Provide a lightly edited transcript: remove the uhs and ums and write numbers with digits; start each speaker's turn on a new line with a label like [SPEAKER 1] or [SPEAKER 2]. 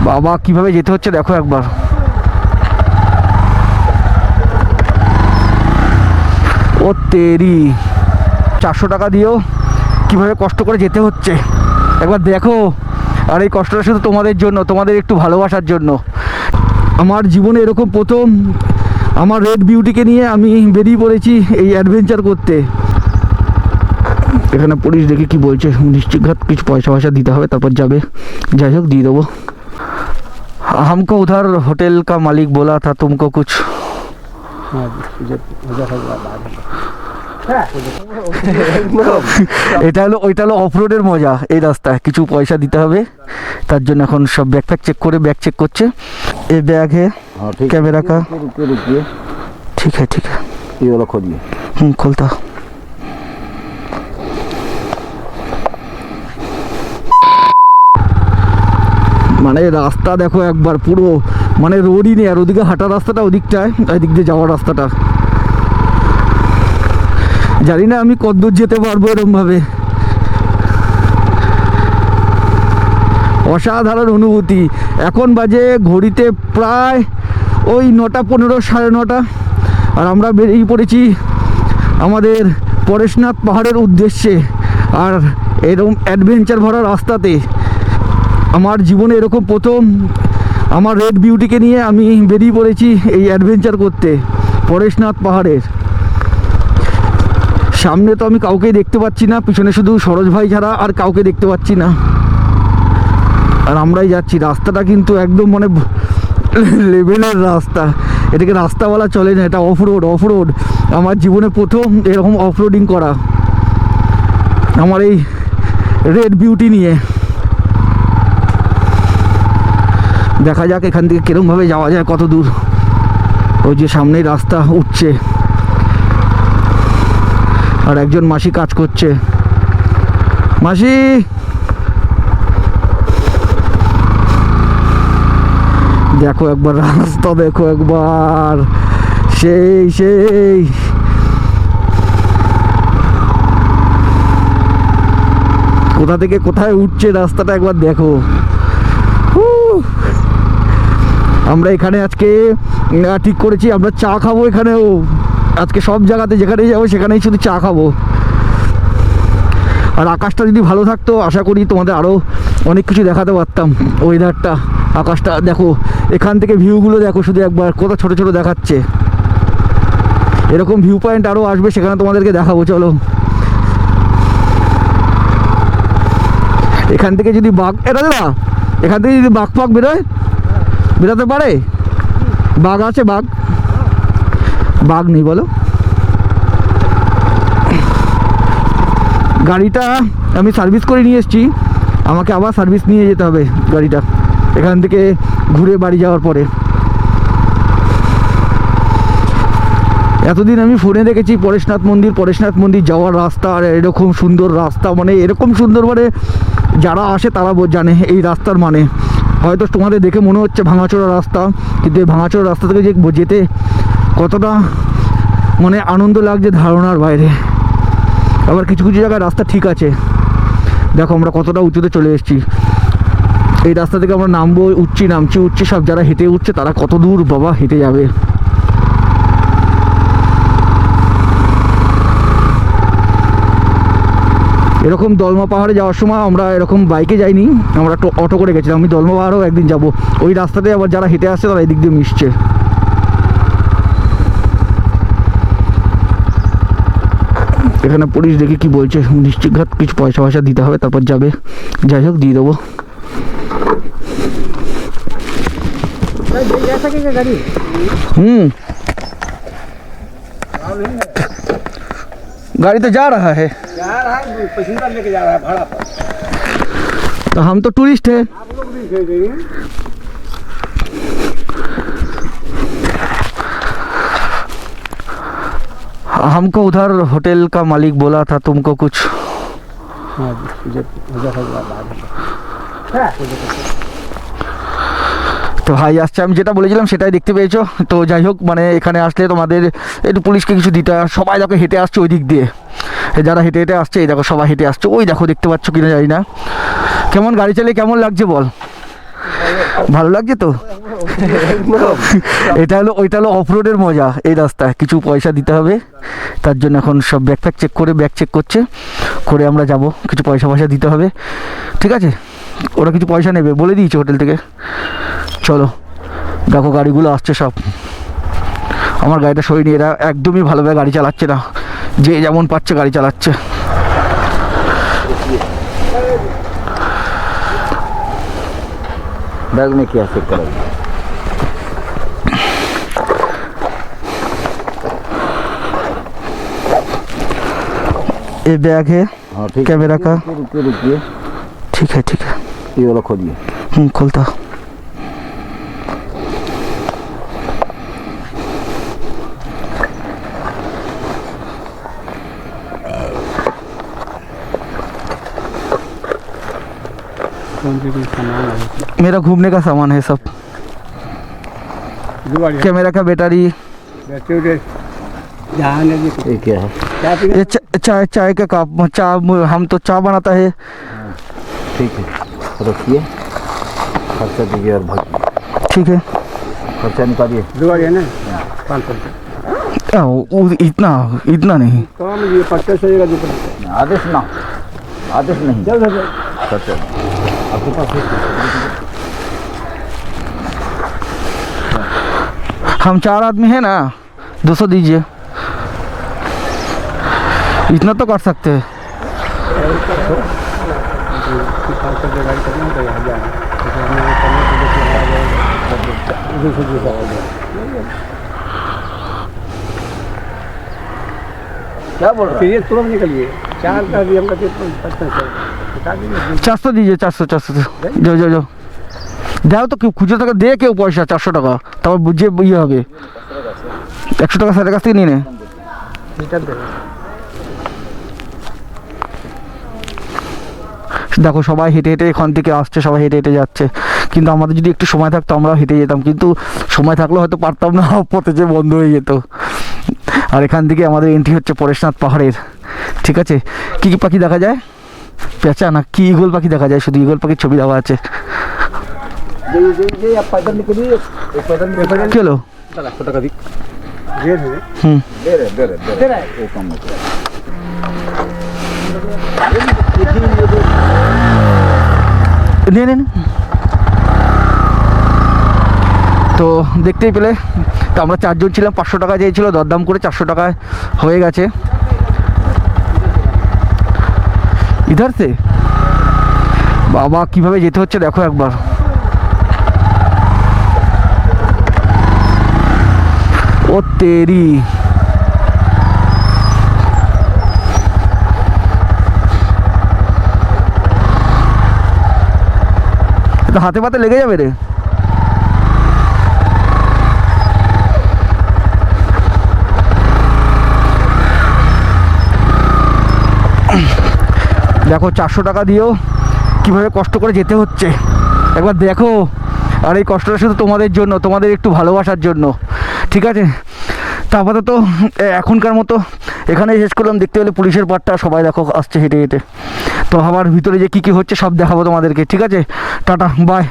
[SPEAKER 1] বাবা কিভাবে যেতে হচ্ছে দেখো একবার। ও তেরি, 400 টাকা দিয়েও কিভাবে কষ্ট করে যেতে হচ্ছে একবার দেখো। আর এই কষ্টটা শুধু তোমাদের জন্য, তোমাদের একটু ভালোবাসার জন্য। আমার জীবনে এরকম প্রথম আমার রেড বিউটিকে নিয়ে আমি বেরিয়ে পড়েছি এই অ্যাডভেঞ্চার করতে। এখানে পুলিশ দেখে কি বলছে, নিশ্চিতঘাত কিছু পয়সা দিতে হবে, তারপর যাবে। যাই হোক দিয়ে দেবো। हमको उधर होटल का मालिक बोला था तुमको कुछ। এটা হলো ওইটা হলো অফরোডের মজা। এই রাস্তায় কিছু পয়সা দিতে হবে, তার জন্য এখন সব ব্যাগ চেক করে ব্যাগ চেক করছে। এই ব্যাগ है कैमरा का। रुकिए ठीक है ये वाला खोलिए। खोलता। মানে রাস্তা দেখো একবার, পুরো মানে রোডই নেই। আর ওদিকে হাঁটার রাস্তাটা ওদিকটায়, এদিক দিয়ে যাওয়ার রাস্তাটা জানি না আমি কতদূর যেতে পারবো এরকম ভাবে। অসাধারণ অনুভূতি। এখন বাজে ঘড়িতে প্রায় ওই 9টা 15, 9:30। আর আমরা বেরিয়ে পড়েছি আমাদের পরেশনাথ পাহাড়ের উদ্দেশ্যে। আর এরকম অ্যাডভেঞ্চার ভরা রাস্তাতে আমার জীবনে এরকম প্রথম আমার রেড বিউটিকে নিয়ে আমি বেরিয়ে পড়েছি এই অ্যাডভেঞ্চার করতে পরেশনাথ পাহাড়ের। সামনে তো আমি কাউকেই দেখতে পাচ্ছি না, পিছনে শুধু সরোজ ভাই ছাড়া আর কাউকে দেখতে পাচ্ছি না। আর আমরাই যাচ্ছি। রাস্তাটা কিন্তু একদম মানে লেভেলের রাস্তা। এটাকে রাস্তা বলা চলে না, এটা অফরোড। আমার জীবনে প্রথম এরকম অফরোডিং করা আমার এই রেড বিউটি নিয়ে। দেখা যাক এখান থেকে কিরমভাবে যাওয়া যায়, কত দূর। ওই যে সামনেই রাস্তা উঠছে, আর একজন মাসি কাজ করছে। মাসি দেখো একবার রাস্তা, দেখো একবার, সেই কোথা থেকে কোথায় উঠছে রাস্তাটা একবার দেখো। আমরা এখানে আজকে ঠিক করেছি আমরা চা খাবো এখানেও। আজকে সব জায়গাতে যেখানেই যাবো সেখানেই শুধু চা খাবো। আর আকাশটা যদি ভালো থাকতো আশা করি তোমাদের আরও অনেক কিছু দেখাতে পারতাম। ওয়েদারটা, আকাশটা দেখো, এখান থেকে ভিউগুলো দেখো শুধু একবার, কত ছোট ছোট দেখাচ্ছে। এরকম ভিউ পয়েন্ট আরও আসবে, সেখানে তোমাদেরকে দেখাবো। চলো এখান থেকে যদি বাঘ, এটা দাদা এখান থেকে যদি বাঘ বেরোতে পারে। বাঘ আছে? বাঘ নেই বলো? গাড়িটা আমি সার্ভিস করে নিয়ে এসেছি, আমাকে আবার সার্ভিস নিয়ে যেতে হবে গাড়িটা এখান থেকে ঘুরে বাড়ি যাওয়ার পরে। এতদিন আমি ফোনে দেখেছি পরেশনাথ মন্দির যাওয়ার রাস্তা, আর এরকম সুন্দর রাস্তা, মানে এরকম সুন্দর, মানে যারা আসে তারা জানে এই রাস্তার মানে। হয়তো তোমাদের দেখে মনে হচ্ছে ভাঙাচোরা রাস্তা, কিন্তু এই ভাঙাচোরা রাস্তা থেকে যে যেতে কতটা মানে আনন্দ লাগছে ধারণার বাইরে। আবার কিছু জায়গায় রাস্তা ঠিক আছে। দেখো আমরা কতটা উঁচুতে চলে এসেছি। এই রাস্তা থেকে আমরা নামবো, নামছি। সব যারা হেঁটে উঠছে তারা কত দূর বাবা হেঁটে যাবে। এরকম দলমা পাহাড়ে যাওয়ার সময় আমরা এরকম বাইকে যাইনি, আমরা অটো করে গেছিলাম। আমি দলমা পাহাড়েও একদিন যাব। ওই রাস্তাতে আবার যারা হেঁটে আসছে তারা এদিক দিয়ে মিশছে। এখানে পুলিশ দেখে কি বলছে, নিশ্চিতঘাত কিছু পয়সা দিতে হবে, তারপর যাবে। যাই হোক দিয়ে দেবো। गाड़ी तो जा रहा है, पैसेंजर लेके जा रहा है भाड़ा पर। तो हम तो टूरिस्ट है। आप लोग भी भेजेंगे। हमको उधर होटल का मालिक बोला था तुमको कुछ। তো ভাই আসছে, আমি যেটা বলেছিলাম সেটাই দেখতে পেয়েছো। তো যাই হোক, মানে এখানে আসলে তোমাদের একটু পুলিশকে কিছু দিতে হয়। সবাই দেখো হেঁটে আসছে ওই দিক দিয়ে, যারা হেঁটে আসছে, এই দেখো সবাই হেঁটে আসছে। ওই দেখো দেখতে পাচ্ছ কিনা জানি না। কেমন গাড়ি চালিয়ে কেমন লাগছে বল? ভালো লাগছে তো? ওইটা হলো অফ রোডের মজা। এই রাস্তায় কিছু পয়সা দিতে হবে, তার জন্য এখন সব ব্যাগ চেক করছে, করে আমরা যাব। কিছু পয়সা দিতে হবে, ঠিক আছে? ওরা কিছু পয়সা নেবে বলে দিয়েছে হোটেল থেকে। চলো, দেখো গাড়িগুলো আসছে সব। আমার গাড়িটা সরিয়ে এরা একদমই ভালোভাবে গাড়ি চালাচ্ছে না, যে যেমন পাচ্ছে গাড়ি চালাচ্ছে।
[SPEAKER 2] बैग में क्या चेक करोगे?
[SPEAKER 1] ये बैग है
[SPEAKER 2] हाँ ठीक,
[SPEAKER 1] कैमरा का।
[SPEAKER 2] रुकिए,
[SPEAKER 1] ठीक है
[SPEAKER 2] ये वाला खोलिए।
[SPEAKER 1] खोलता। मेरा घूमने का सामान है सब, कैमरा का बैटरी।
[SPEAKER 2] ये क्या है?
[SPEAKER 1] ये चाय का कप, चाय हम तो चाय बनाता है।
[SPEAKER 2] ठीक है, रखिए, खर्चा दीजिए और भाग।
[SPEAKER 1] ठीक है,
[SPEAKER 2] खर्चा निकालिए।
[SPEAKER 3] ना 500
[SPEAKER 1] इतना नहीं।
[SPEAKER 3] कम ये 50 से
[SPEAKER 2] आदेश नहीं, खर्चा आपके पास है?
[SPEAKER 1] हम 4 आदमी हैं ना, 200 दीजिए, इतना तो कर सकते हैं।
[SPEAKER 2] क्या बोल रहा है?
[SPEAKER 3] ये तुरंत निकलिए 4 का भी हमका
[SPEAKER 1] 400 दीजिए, 400 যাও দাও তো, কেউ খুচরো টাকা দে, কেউ পয়সা 400 টাকা, তারপর বুঝে ইয়ে হবে। 100 টাকা স্যারের কাছ থেকে নিয়ে নে। দেখো সবাই হেঁটে হেঁটে এখান থেকে আসছে, সবাই হেঁটে হেঁটে যাচ্ছে। কিন্তু আমাদের যদি একটু সময় থাকতো আমরাও হেঁটে যেতাম, কিন্তু সময় থাকলেও হয়তো পারতাম না, পথে যে বন্ধ হয়ে যেত। আর এখান থেকে আমাদের এন্ট্রি হচ্ছে পরেশনাথ পাহাড়ের, ঠিক আছে? কী কী পাখি দেখা যায়? পেঁচা না কি ঈগল পাখি দেখা যায়, শুধু ঈগল পাখির ছবি দেওয়া আছে।
[SPEAKER 2] आप पैदल निकलिए,
[SPEAKER 1] কি হলো?
[SPEAKER 2] 100 টাকা দিক।
[SPEAKER 1] হুম,
[SPEAKER 2] दे रहे वो कम नहीं कर
[SPEAKER 1] নে নে নে। তো দেখতেই পেলে, তো আমরা 4 জন ছিলাম, 500 টাকা চেয়েছিল, দরদাম করে 400 টাকায় হয়ে গেছে। ইধার সে বাবা কিভাবে যেতে হচ্ছে দেখো একবার। ও তেরি, হাতে পাতে লেগে যাবে রে। দেখো 400 টাকা দিয়েও কিভাবে কষ্ট করে যেতে হচ্ছে একবার দেখো। আর এই কষ্টটা শুধু তোমাদের জন্য, তোমাদের একটু ভালোবাসার জন্য, ঠিক আছে? তা আপাতত এখনকার মতো এখানে শেষ করলাম। দেখতে পেলে পুলিশের পাটটা সবাই দেখো আসছে হেঁটে হেঁটে। তো আবার ভিতরে যে কী কী হচ্ছে সব দেখাবো তোমাদেরকে, ঠিক আছে? Tata, by.